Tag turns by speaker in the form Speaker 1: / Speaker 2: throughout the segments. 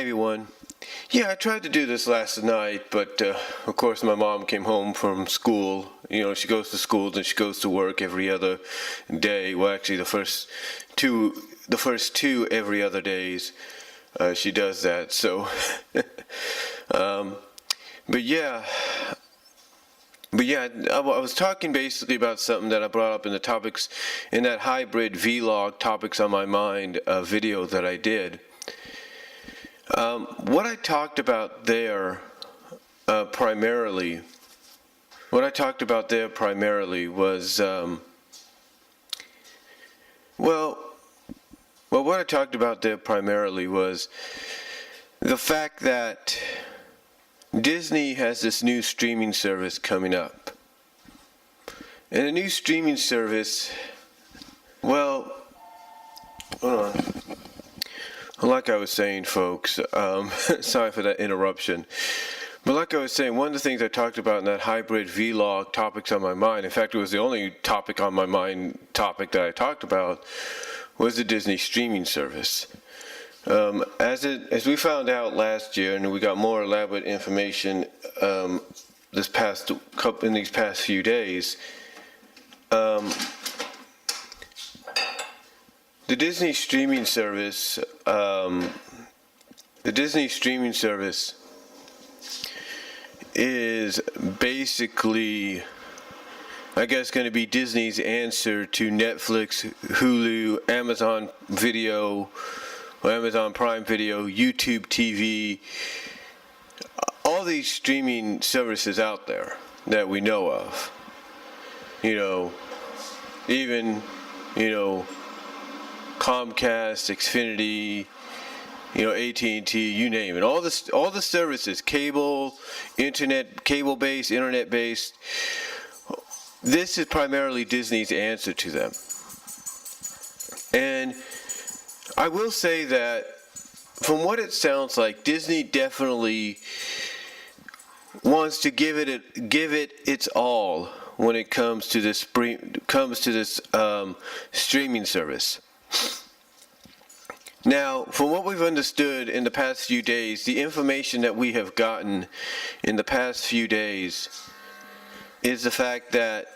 Speaker 1: Hey everyone. Yeah, I tried to do this last night, but of course my mom came home from school. You know, she goes to school and she goes to work every other day. Well, actually the first two every other days she does that. So, but yeah, I was talking basically about something that I brought up in the topics in that hybrid vlog topics on my mind video that I did. What I talked about there primarily was, what I talked about there primarily was the fact that Disney has this new streaming service coming up. And a new streaming service, well, hold on. Like I was saying, folks, sorry for that interruption. But like I was saying, one of the things I talked about in that hybrid vlog topics on my mind, in fact, it was the only topic on my mind that I talked about, was the Disney streaming service. As we found out last year, and we got more elaborate information in these past few days, the Disney streaming service is basically, I guess, going to be Disney's answer to Netflix, Hulu, Amazon Video, or Amazon Prime Video, YouTube TV, all these streaming services out there that we know of. You know, even, Comcast, Xfinity, AT&T, you name it. All the services, cable, cable-based, internet-based. This is primarily Disney's answer to them. And I will say that from what it sounds like, Disney definitely wants to give it its all when it comes to this streaming service. Now, from what we've understood in the past few days, the information that we have gotten in the past few days is the fact that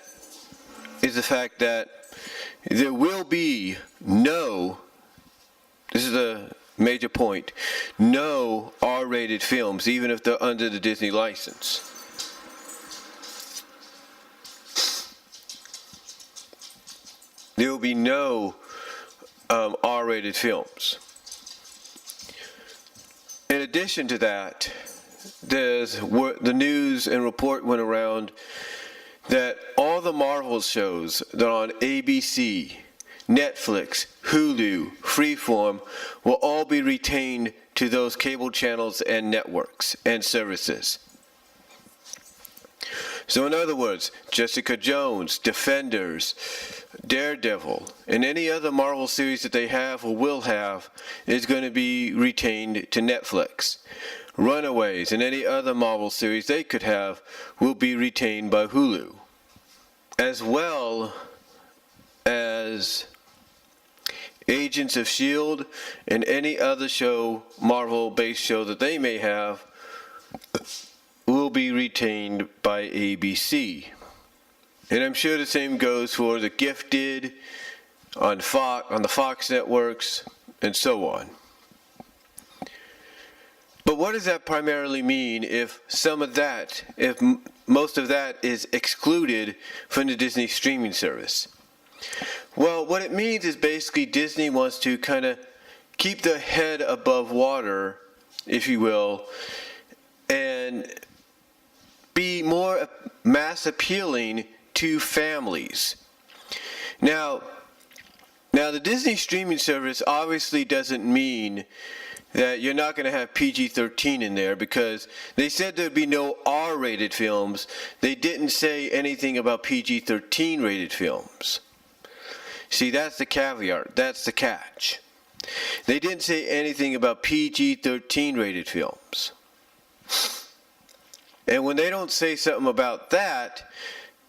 Speaker 1: there will be no, this is a major point, no R-rated films, even if they're under the Disney license. There will be no R-rated films. In addition to that, the news and report went around that all the Marvel shows that are on ABC, Netflix, Hulu, Freeform will all be retained to those cable channels and networks and services. So in other words, Jessica Jones, Defenders, Daredevil, and any other Marvel series that they have or will have is going to be retained to Netflix. Runaways and any other Marvel series they could have will be retained by Hulu. As well as Agents of S.H.I.E.L.D. and any other show, Marvel-based show that they may have, will be retained by ABC. And I'm sure the same goes for The Gifted on the Fox networks and so on. But what does that primarily mean if most of that is excluded from the Disney streaming service? Well, what it means is basically Disney wants to kind of keep their head above water, if you will, and be more mass appealing to families. Now the Disney streaming service obviously doesn't mean that you're not going to have PG-13 in there, because they said there'd be no R-rated films. They didn't say anything about PG-13 rated films. See, that's the caveat, that's the catch. They didn't say anything about PG-13 rated films. And when they don't say something about that,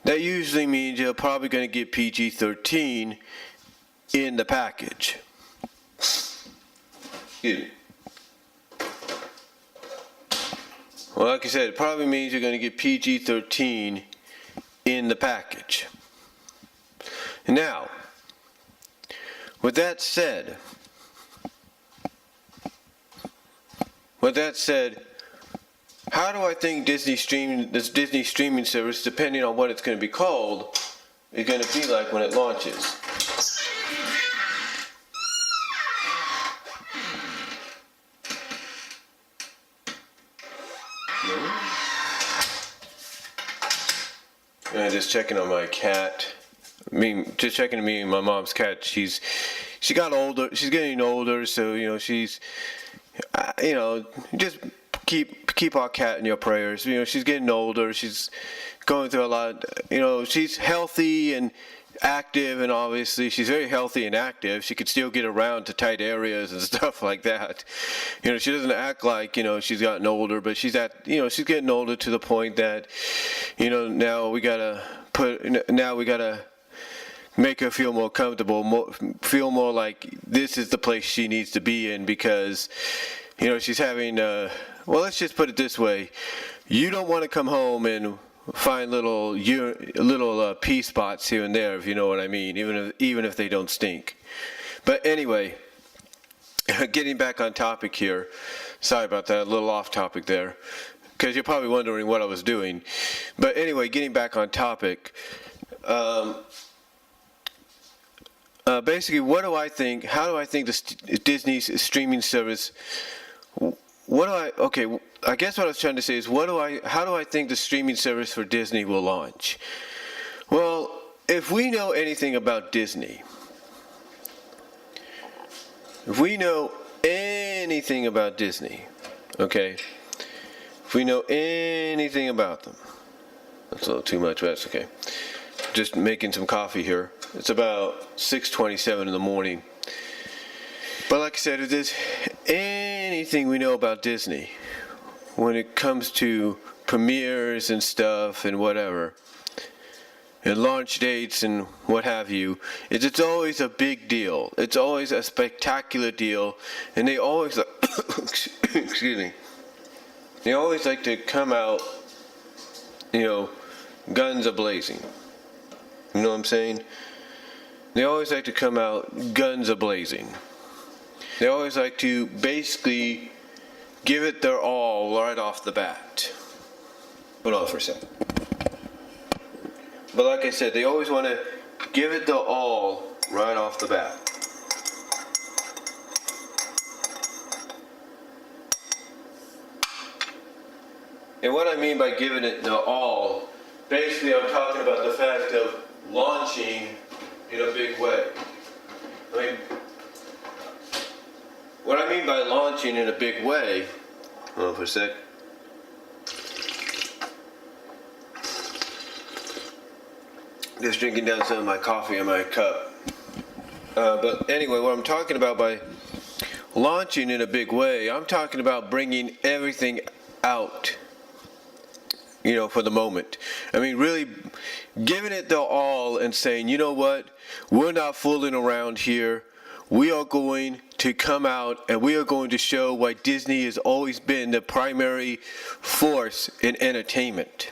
Speaker 1: that usually means you're probably going to get PG-13 in the package. Excuse me. Well, like I said, it probably means you're going to get PG-13 in the package. Now, with that said, how do I think this Disney streaming service, depending on what it's going to be called, is going to be like when it launches? Just checking on my cat. Just checking on me and my mom's cat. She got older. She's getting older, so she's just keep our cat in your prayers. She's getting older. She's going through a lot. She's healthy and active, and obviously she's very healthy and active. She could still get around to tight areas and stuff like that. She doesn't act like she's gotten older, but she's getting older to the point that now we gotta make her feel more comfortable, feel more like this is the place she needs to be in, because she's having well, let's just put it this way: you don't want to come home and find little pee spots here and there, if you know what I mean, even if they don't stink. But anyway, getting back on topic here. Sorry about that, a little off topic there, because you're probably wondering what I was doing. But anyway, getting back on topic. Basically, what do I think? How do I think Disney's streaming service? I guess what I was trying to say is, how do I think the streaming service for Disney will launch? Well, if we know anything about Disney, okay, if we know anything about them, that's a little too much, but that's okay. Just making some coffee here. It's about 6:27 in the morning. But like I said, if there's anything we know about Disney when it comes to premieres and stuff and whatever, and launch dates and what have you, it's always a big deal. It's always a spectacular deal, and they always excuse me. They always like to come out, guns a-blazing. You know what I'm saying? They always like to come out guns a-blazing. They always like to basically give it their all right off the bat. Hold on for a second. But like I said, they always want to give it their all right off the bat. And what I mean by giving it their all, basically I'm talking about the fact of launching in a big way. What I mean by launching in a big way, hold on for a sec. Just drinking down some of my coffee in my cup. But anyway, what I'm talking about by launching in a big way, I'm talking about bringing everything out, for the moment. Really giving it their all and saying, you know what, we're not fooling around here. We are going to come out and we are going to show why Disney has always been the primary force in entertainment.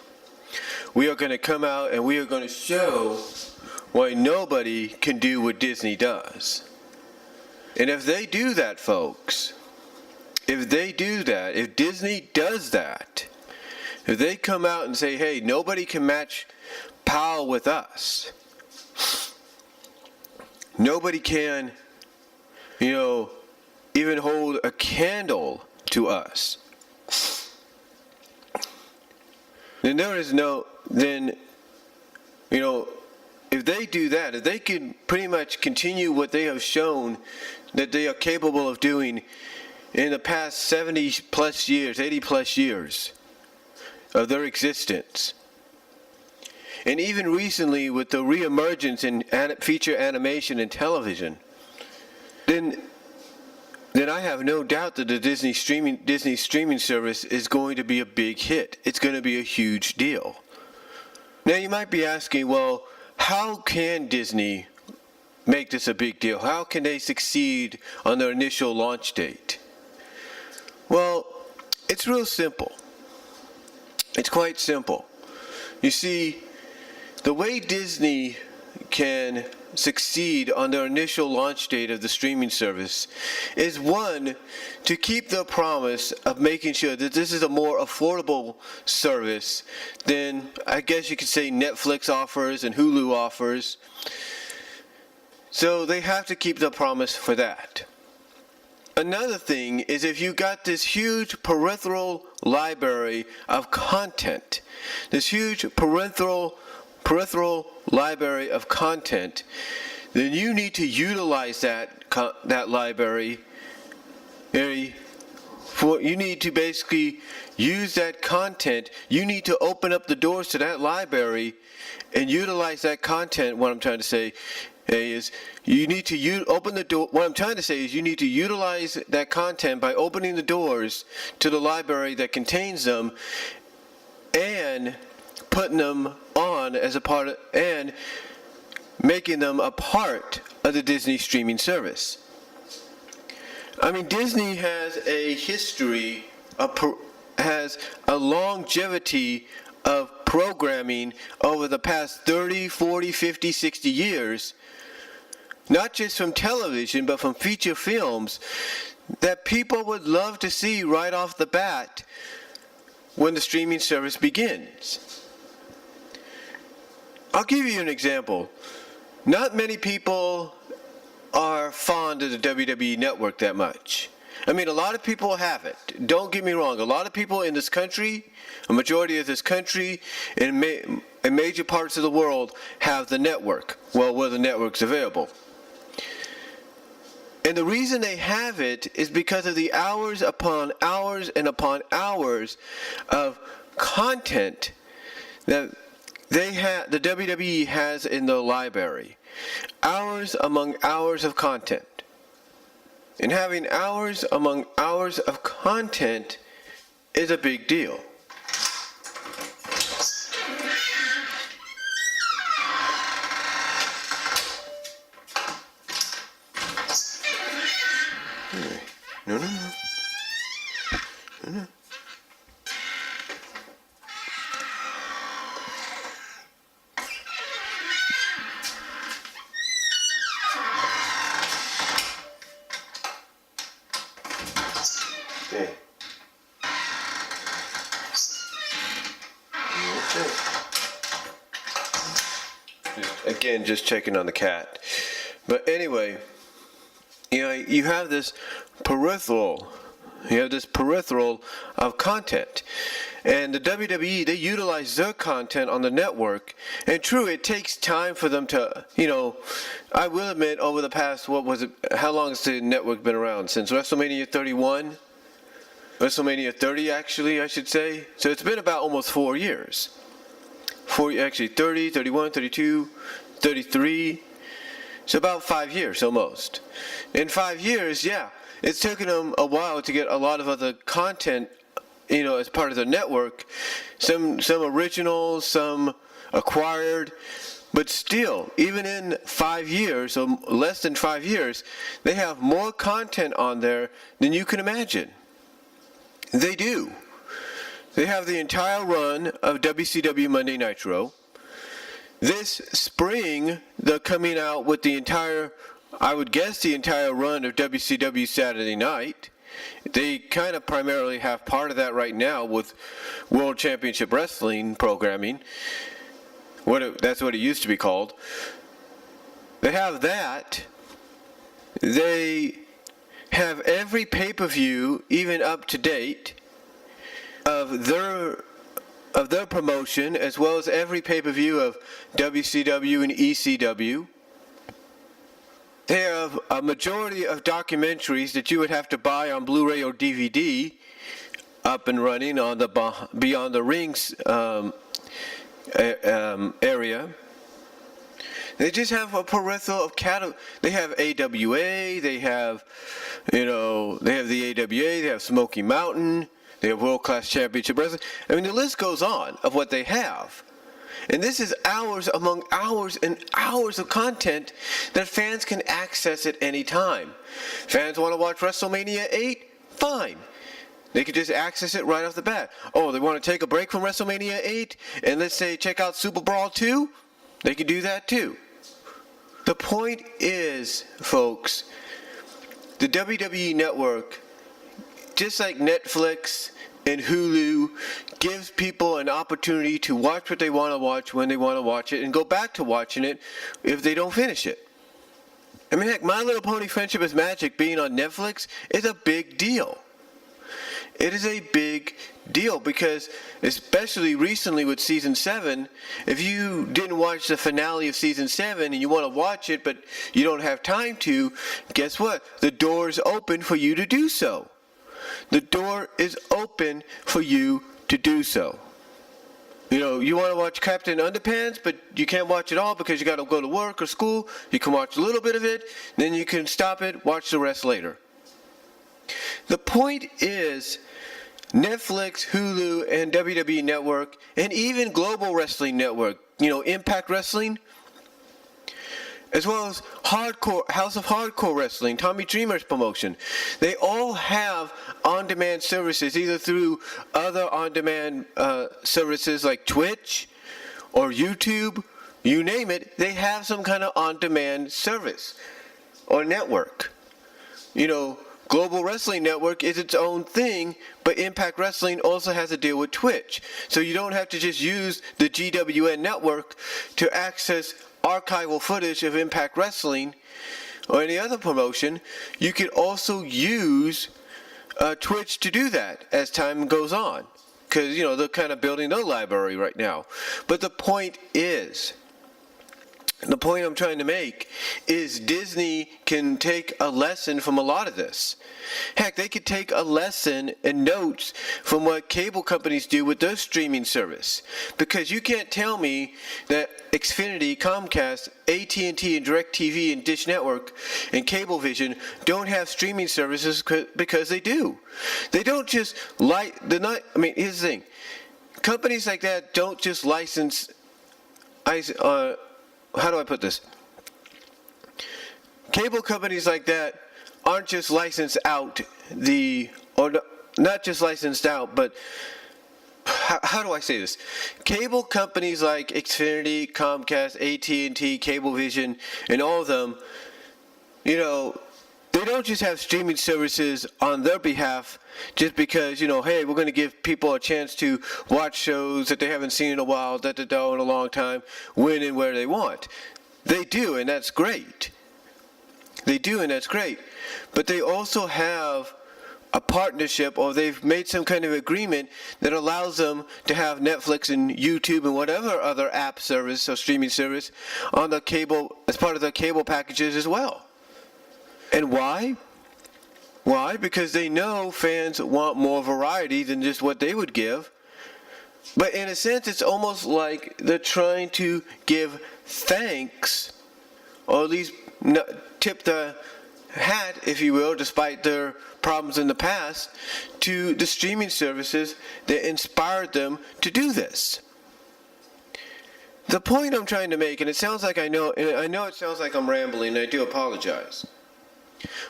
Speaker 1: We are going to come out and we are going to show why nobody can do what Disney does. And if they do that, folks, if Disney does that, if they come out and say, hey, nobody can match power with us, nobody can, even hold a candle to us, then if they do that, if they can pretty much continue what they have shown that they are capable of doing in the past 70 plus years, 80 plus years of their existence, and even recently with the reemergence in feature animation and television, then I have no doubt that the Disney streaming service is going to be a big hit. It's going to be a huge deal. Now you might be asking, well, how can Disney make this a big deal? How can they succeed on their initial launch date? Well, it's real simple. It's quite simple. You see, the way Disney can succeed on their initial launch date of the streaming service is, one, to keep the promise of making sure that this is a more affordable service than, I guess you could say, Netflix offers and Hulu offers. So they have to keep the promise for that. Another thing is, if you got this huge peripheral library of content, this huge peripheral library of content, then you need to utilize that library. You need to basically use that content. You need to open up the doors to that library and utilize that content. What I'm trying to say is you need to open the door. What I'm trying to say is you need to utilize that content by opening the doors to the library that contains them and putting them on as a part of, and making them a part of the Disney streaming service. I mean, Disney has a history, has a longevity of programming over the past 30, 40, 50, 60 years, not just from television, but from feature films that people would love to see right off the bat when the streaming service begins. I'll give you an example. Not many people are fond of the WWE Network that much. I mean, a lot of people have it. Don't get me wrong. A lot of people in this country, a majority of this country, in major parts of the world have the network. Well, where the network's available. And the reason they have it is because of the hours upon hours and upon hours of content that the WWE has in the library. Hours among hours of content. And having hours among hours of content is a big deal. No. Okay. Again, just checking on the cat. But anyway, you have this peripheral. You have this peripheral of content. And the WWE, they utilize their content on the network. And true, it takes time for them to, I will admit, over the past, how long has the network been around? Since WrestleMania 31? WrestleMania 30, actually, I should say. So it's been about almost 4 years. 30, 31, 32, 33. It's about 5 years almost. In 5 years, yeah, it's taken them a while to get a lot of other content, as part of the network. Some original, some acquired. But still, even in 5 years, or less than 5 years, they have more content on there than you can imagine. They do. They have the entire run of WCW Monday Nitro. This spring, they're coming out with the entire run of WCW Saturday Night. They kind of primarily have part of that right now with World Championship Wrestling programming. That's what it used to be called. They have that. They have every pay-per-view, even up to date, of their promotion, as well as every pay-per-view of WCW and ECW. They have a majority of documentaries that you would have to buy on Blu-ray or DVD up and running on the Beyond the Rings area. They just have a peripheral of they have AWA, they have the AWA, they have Smoky Mountain, they have World Class Championship Wrestling. I mean, the list goes on of what they have. And this is hours among hours and hours of content that fans can access at any time. Fans want to watch WrestleMania 8? Fine. They could just access it right off the bat. Oh, they want to take a break from WrestleMania 8 and let's say check out Super Brawl 2? They could do that too. The point is, folks, the WWE Network, just like Netflix and Hulu, gives people an opportunity to watch what they want to watch when they want to watch it and go back to watching it if they don't finish it. I mean, heck, My Little Pony Friendship is Magic being on Netflix is a big deal. It is a big deal because, especially recently with Season 7, if you didn't watch the finale of Season 7 and you want to watch it but you don't have time to, guess what? The door is open for you to do so. The door is open for you to do so. You know, you want to watch Captain Underpants, but you can't watch it all because you got to go to work or school. You can watch a little bit of it, then you can stop it, watch the rest later. The point is, Netflix, Hulu, and WWE Network, and even Global Wrestling Network, you know, Impact Wrestling, as well as House of Hardcore Wrestling, Tommy Dreamer's promotion, they all have on-demand services, either through other on-demand services like Twitch or YouTube, you name it, they have some kind of on-demand service or network. You know, Global Wrestling Network is its own thing, but Impact Wrestling also has a deal with Twitch. So you don't have to just use the GWN network to access archival footage of Impact Wrestling or any other promotion. You could also use Twitch to do that as time goes on, because, you know, they're kind of building their library right now. But the point I'm trying to make is Disney can take a lesson from a lot of this. Heck, they could take a lesson and notes from what cable companies do with their streaming service. Because you can't tell me that Xfinity, Comcast, AT&T, and DirecTV, and Dish Network, and Cablevision don't have streaming services, because they do. They don't just here's the thing. Companies like that don't just license how do I put this? Cable companies like that aren't just licensed out not just licensed out, but how do I say this? Cable companies like Xfinity, Comcast, AT&T, Cablevision, and all of them, you know, they don't just have streaming services on their behalf just because, you know, hey, we're going to give people a chance to watch shows that they haven't seen in a while, in a long time, when and where they want. They do, and that's great. But they also have a partnership, or they've made some kind of agreement that allows them to have Netflix and YouTube and whatever other app service or streaming service on the cable, as part of their cable packages as well. And why? Why? Because they know fans want more variety than just what they would give. But in a sense, it's almost like they're trying to give thanks, or at least tip the hat, if you will, despite their problems in the past, to the streaming services that inspired them to do this. The point I'm trying to make, and it sounds like I know it sounds like I'm rambling, and I do apologize.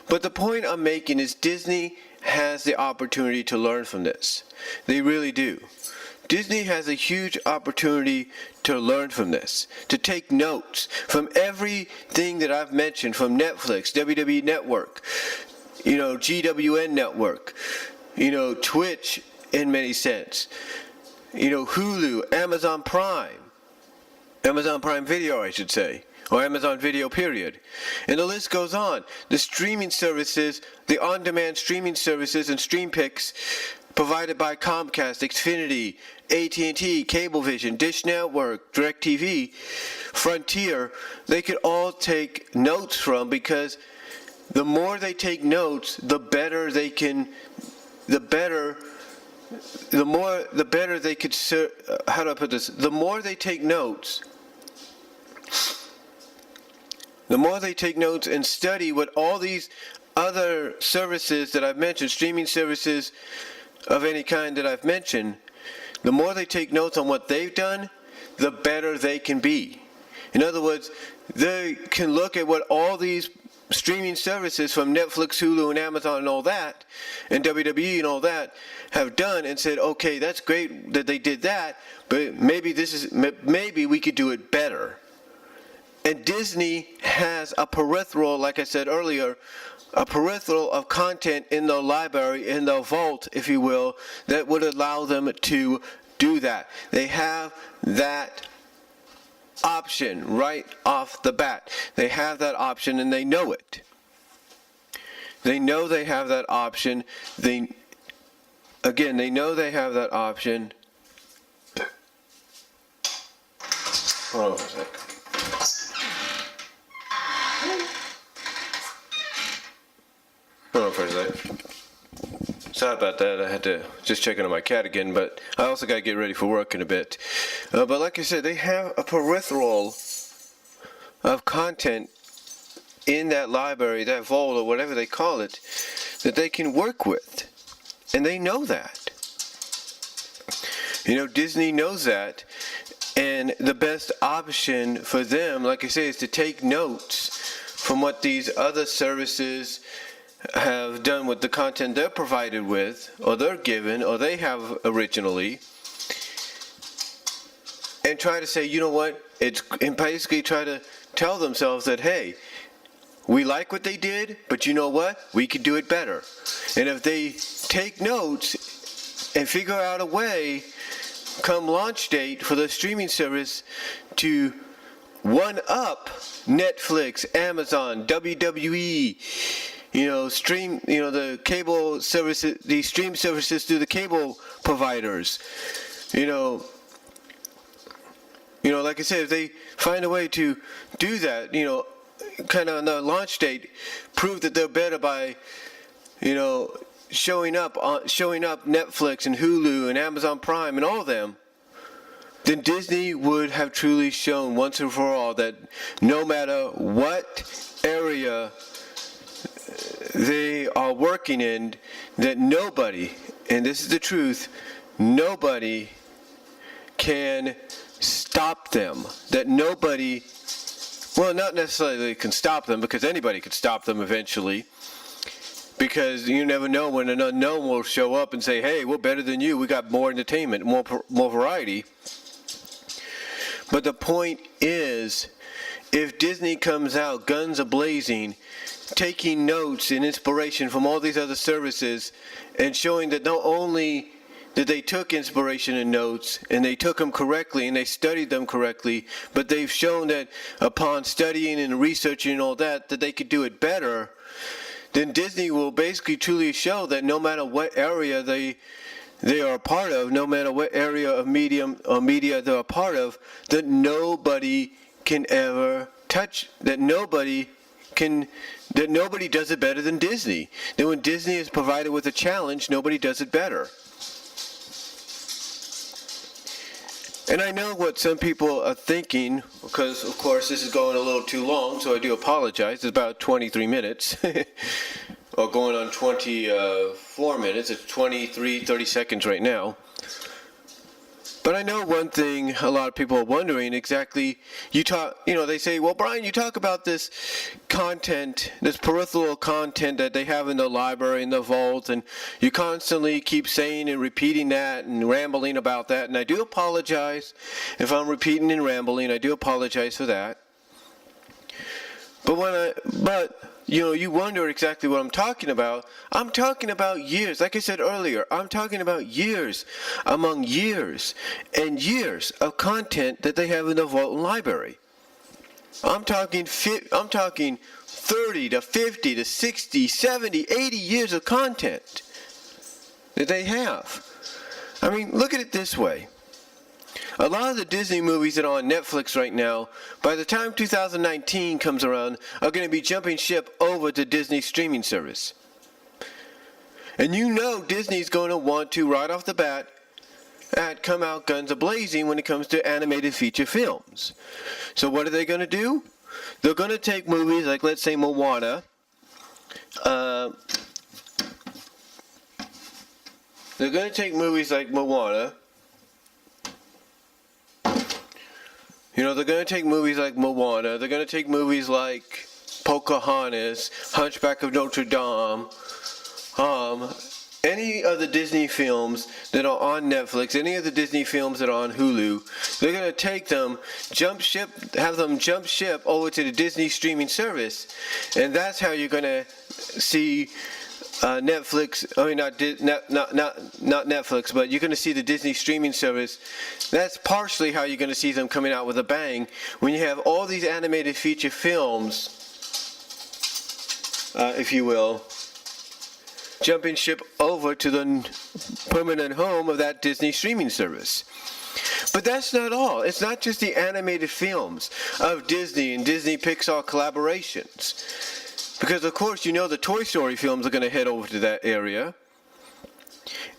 Speaker 1: But the point I'm making is Disney has the opportunity to learn from this. They really do. Disney has a huge opportunity to learn from this, to take notes from everything that I've mentioned, from Netflix, WWE Network, you know, GWN Network, you know, Twitch in many sense, you know, Hulu, Amazon Prime Video, I should say. Or Amazon Video, period. And the list goes on. The streaming services, the on-demand streaming services and stream picks provided by Comcast, Xfinity, AT&T, Cablevision, Dish Network, DirecTV, Frontier, they could all take notes from, because the more they take notes, the better they could, how do I put this? The more they take notes, and study what all these other services that I've mentioned, streaming services of any kind that I've mentioned, the more they take notes on what they've done, the better they can be. In other words, they can look at what all these streaming services from Netflix, Hulu, and Amazon and all that, and WWE and all that have done and said, okay, that's great that they did that, but maybe we could do it better. And Disney has a peripheral, like I said earlier, a peripheral of content in the library, in the vault, if you will, that would allow them to do that. They have that option right off the bat. They have that option and they know it. They know they have that option. They know they have that option. Hold on for a second. Hold on for a second. Sorry about that. I had to just check in on my cat again, but I also got to get ready for work in a bit. But like I said, they have a peripheral of content in that library, that vault, or whatever they call it, that they can work with. And they know that. Disney knows that. And the best option for them, like I say, is to take notes from what these other services have done with the content they're provided with, or they're given, or they have originally, and try to say, you know what, and basically try to tell themselves that, hey, we like what they did, but you know what, we could do it better. And if they take notes and figure out a way, come launch date for the streaming service, to one up Netflix, Amazon, WWE, the cable services, the stream services through the cable providers. Like I said, if they find a way to do that, kind of on the launch date, prove that they're better by, showing up Netflix and Hulu and Amazon Prime and all of them, then Disney would have truly shown once and for all that no matter what area they are working in, that nobody, and this is the truth, nobody can stop them. That nobody, well, not necessarily can stop them, because anybody could stop them eventually, because you never know when an unknown will show up and say, hey, we're better than you, we got more entertainment, more variety. But the point is, if Disney comes out guns a-blazing, taking notes and inspiration from all these other services, and showing that not only that they took inspiration and notes, and they took them correctly, and they studied them correctly, but they've shown that upon studying and researching and all that, that they could do it better, then Disney will basically truly show that no matter what area they are a part of, no matter what area of media they're a part of, that nobody can ever touch, that nobody does it better than Disney. That when Disney is provided with a challenge, nobody does it better. And I know what some people are thinking, because of course this is going a little too long, so I do apologize. It's about 23 minutes. Or going on 24 minutes. It's 30 seconds right now. But I know one thing a lot of people are wondering exactly. They say, well, Brian, you talk about this content, this peripheral content that they have in the library, in the vault, and you constantly keep saying and repeating that and rambling about that. And I do apologize if I'm repeating and rambling. I do apologize for that. But you wonder exactly what I'm talking about. I'm talking about years. Like I said earlier, I'm talking about years among years and years of content that they have in the vault and library. I'm talking 30 to 50 to 60, 70, 80 years of content that they have. I mean, look at it this way. A lot of the Disney movies that are on Netflix right now, by the time 2019 comes around, are going to be jumping ship over to Disney's streaming service. And Disney's going to want to, right off the bat, come out guns a-blazing when it comes to animated feature films. So what are they going to do? They're going to take movies like, let's say, Moana. They're going to take movies like Moana. They're going to take movies like Moana. They're going to take movies like Pocahontas, Hunchback of Notre Dame, any of the Disney films that are on Netflix, any of the Disney films that are on Hulu, they're going to take them, have them jump ship over to the Disney streaming service, and that's how you're going to see Netflix. I mean, not Netflix, but you're going to see the Disney streaming service. That's partially how you're going to see them coming out with a bang when you have all these animated feature films, if you will, jumping ship over to the permanent home of that Disney streaming service. But that's not all. It's not just the animated films of Disney and Disney Pixar collaborations. Because, of course, you know the Toy Story films are going to head over to that area.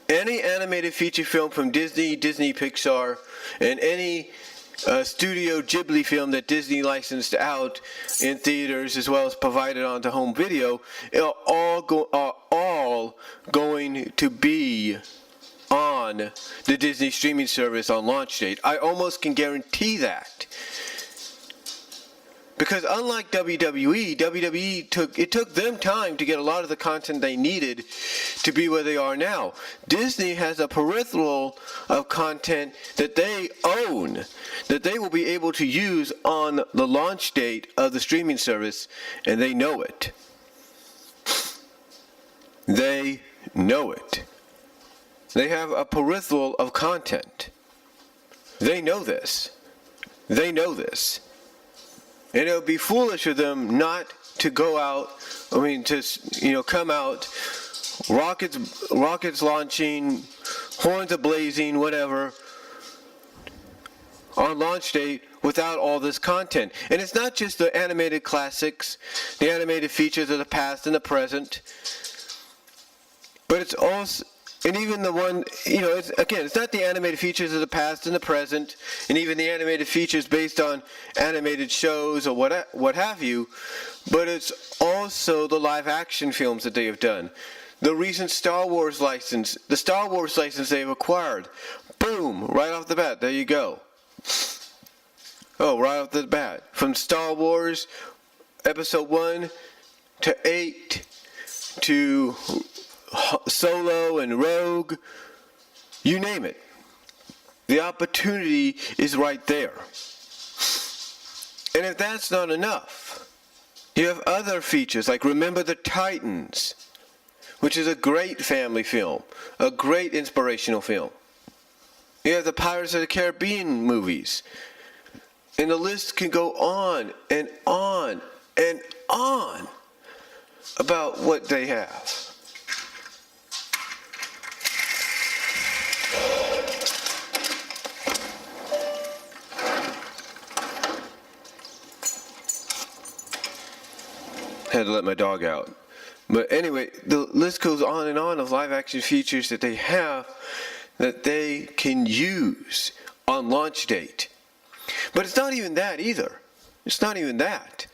Speaker 1: Any animated feature film from Disney, Disney Pixar, and any Studio Ghibli film that Disney licensed out in theaters as well as provided onto home video are all going to be on the Disney streaming service on launch date. I almost can guarantee that. Because unlike WWE took them time to get a lot of the content they needed to be where they are now. Disney has a peripheral of content that they own, that they will be able to use on the launch date of the streaming service, and they know it. They know it. They have a peripheral of content. They know this. They know this. And it would be foolish of them not to go out, come out, rockets launching, horns ablazing, whatever, on launch date without all this content. And it's not just the animated classics, the animated features of the past and the present, but it's also, and even the one, it's not the animated features of the past and the present, and even the animated features based on animated shows or what have you, but it's also the live action films that they have done. The recent Star Wars license, the Star Wars license they've acquired. Boom, right off the bat, there you go. Oh, right off the bat. From Star Wars Episode 1 to 8 to Solo and Rogue, you name it. The opportunity is right there. And if that's not enough, you have other features like Remember the Titans, which is a great family film, a great inspirational film. You have the Pirates of the Caribbean movies. And the list can go on and on and on about what they have. Had to let my dog out. But anyway, the list goes on and on of live action features that they have that they can use on launch date. But it's not even that either. It's not even that.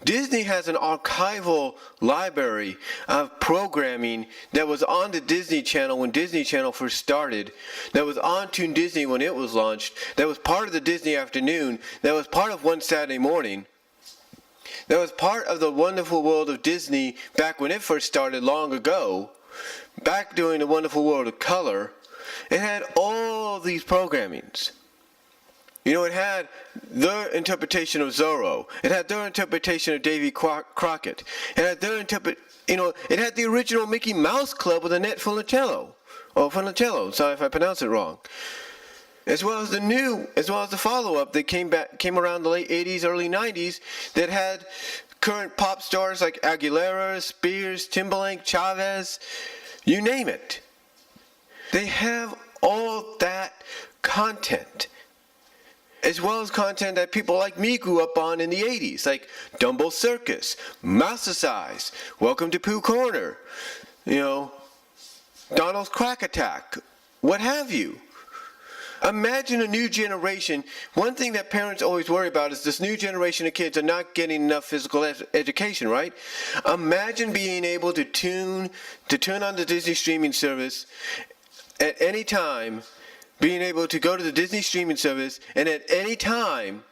Speaker 1: Disney has an archival library of programming that was on the Disney Channel when Disney Channel first started, that was on Toon Disney when it was launched, that was part of the Disney Afternoon, that was part of One Saturday Morning, that was part of the Wonderful World of Disney back when it first started long ago, back during the Wonderful World of Color. It had all these programmings. It had their interpretation of Zorro. It had their interpretation of Davy Crockett. It had their it had the original Mickey Mouse Club with Annette Funicello. Sorry if I pronounced it wrong. As well as the follow-up that came around the late 80s, early 90s, that had current pop stars like Aguilera, Spears, Timbaland, Chavez, you name it. They have all that content, as well as content that people like me grew up on in the 80s, like Dumbo Circus, Mousicize, Welcome to Pooh Corner, Donald's Crack Attack, what have you. Imagine a new generation. One thing that parents always worry about is this new generation of kids are not getting enough physical education, right? Imagine being able to turn on the Disney streaming service at any time, being able to go to the Disney streaming service and at any time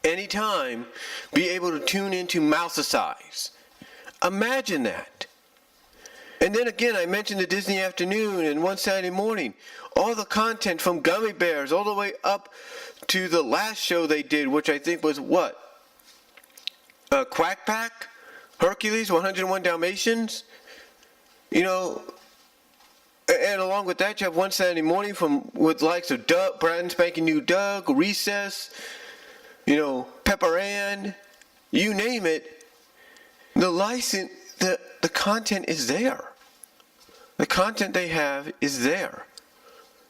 Speaker 1: anytime, be able to tune into mouse-a-size. Imagine that. And then again, I mentioned the Disney Afternoon and One Saturday Morning. All the content from Gummy Bears all the way up to the last show they did, which I think was what? Quack Pack? Hercules? 101 Dalmatians? You know, and along with that, you have One Saturday Morning with likes of Doug, brand spanking new Doug, Recess, you know, Pepper Ann, you name it. The license, the content is there. The content they have is there.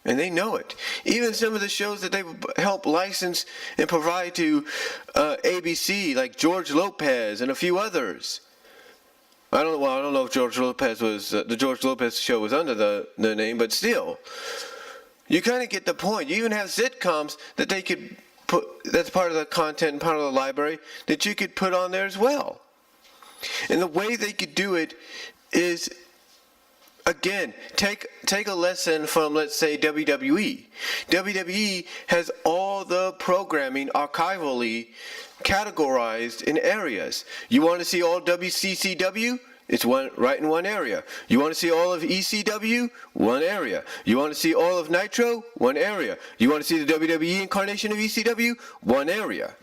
Speaker 1: And they know it. Even some of the shows that they help license and provide to ABC, like George Lopez and a few others. I don't know if George Lopez was the George Lopez show was under the name, but still, you kind of get the point. You even have sitcoms that they could put. That's part of the content and part of the library that you could put on there as well. And the way they could do it is, again, take a lesson from, let's say, WWE. WWE has all the programming archivally categorized in areas. You want to see all WCCW? It's right in one area. You want to see all of ECW? One area. You want to see all of Nitro? One area. You want to see the WWE incarnation of ECW? One area.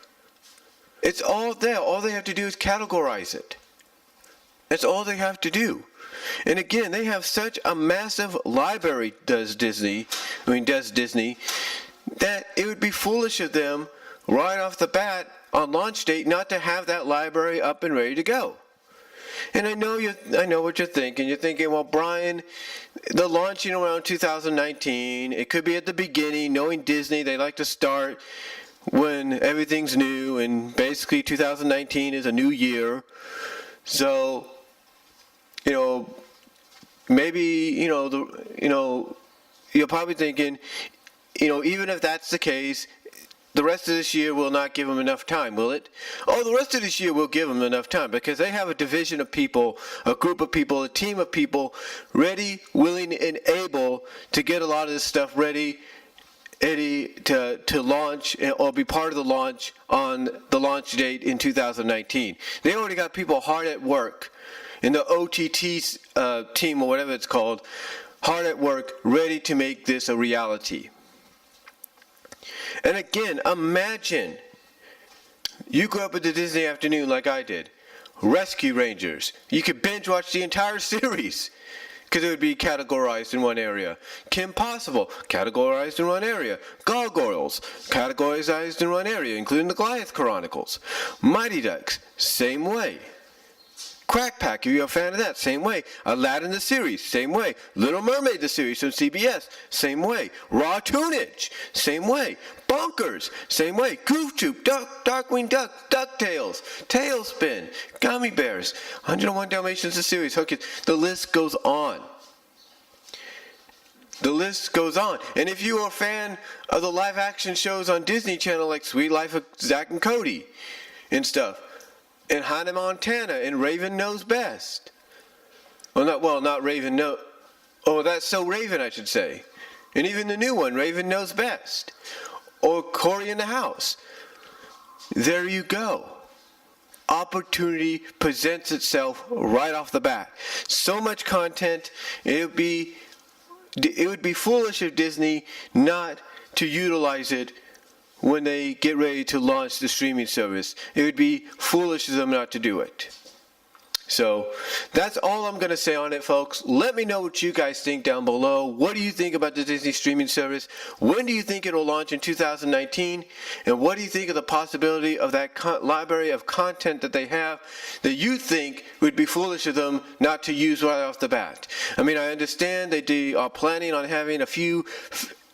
Speaker 1: It's all there. All they have to do is categorize it. That's all they have to do. And again, they have such a massive library, does Disney, that it would be foolish of them right off the bat on launch date not to have that library up and ready to go. And I know what you're thinking. You're thinking, well, Brian, the launching around 2019, it could be at the beginning. Knowing Disney, they like to start when everything's new, and basically 2019 is a new year. So, you know, maybe, you're probably thinking, even if that's the case, the rest of this year will not give them enough time, will it? Oh, the rest of this year will give them enough time, because they have a division of people, a group of people, a team of people ready, willing, and able to get a lot of this stuff ready to launch or be part of the launch on the launch date in 2019. They already got people hard at work in the OTT team, or whatever it's called, hard at work, ready to make this a reality. And again, imagine you grew up with the Disney Afternoon like I did. Rescue Rangers. You could binge watch the entire series because it would be categorized in one area. Kim Possible, categorized in one area. Gargoyles, categorized in one area, including the Goliath Chronicles. Mighty Ducks, same way. Quack Pack, if you're a fan of that, same way. Aladdin the series, same way. Little Mermaid the series from CBS, same way. Raw Tunage, same way. Bonkers, same way. Goof Troop, Darkwing Duck, DuckTales, Tailspin, Gummy Bears, 101 Dalmatians the series, Hooky. The list goes on. The list goes on. And if you are a fan of the live action shows on Disney Channel like Sweet Life of Zack and Cody and stuff, and Hannah Montana, and Raven Knows Best. Not Raven Knows. Oh, That's So Raven, I should say. And even the new one, Raven Knows Best. Or Cory in the House. There you go. Opportunity presents itself right off the bat. So much content, it would be foolish of Disney not to utilize it when they get ready to launch the streaming service. It would be foolish of them not to do it. So that's all I'm going to say on it, folks. Let me know what you guys think down below. What do you think about the Disney streaming service? When do you think it will launch in 2019? And what do you think of the possibility of that library of content that they have that you think would be foolish of them not to use right off the bat? I mean, I understand they are planning on having a few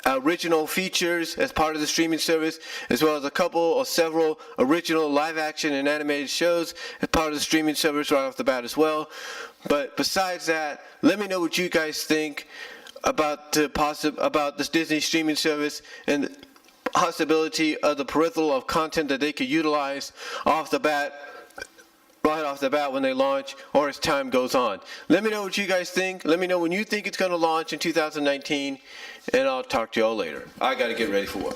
Speaker 1: original features as part of the streaming service, as well as a couple or several original live action and animated shows as part of the streaming service right off the bat as well. But besides that, let me know what you guys think about this Disney streaming service and the possibility of the peripheral of content that they could utilize right off the bat when they launch, or as time goes on. Let me know what you guys think. Let me know when you think it's going to launch in 2019, and I'll talk to y'all later. I got to get ready for work.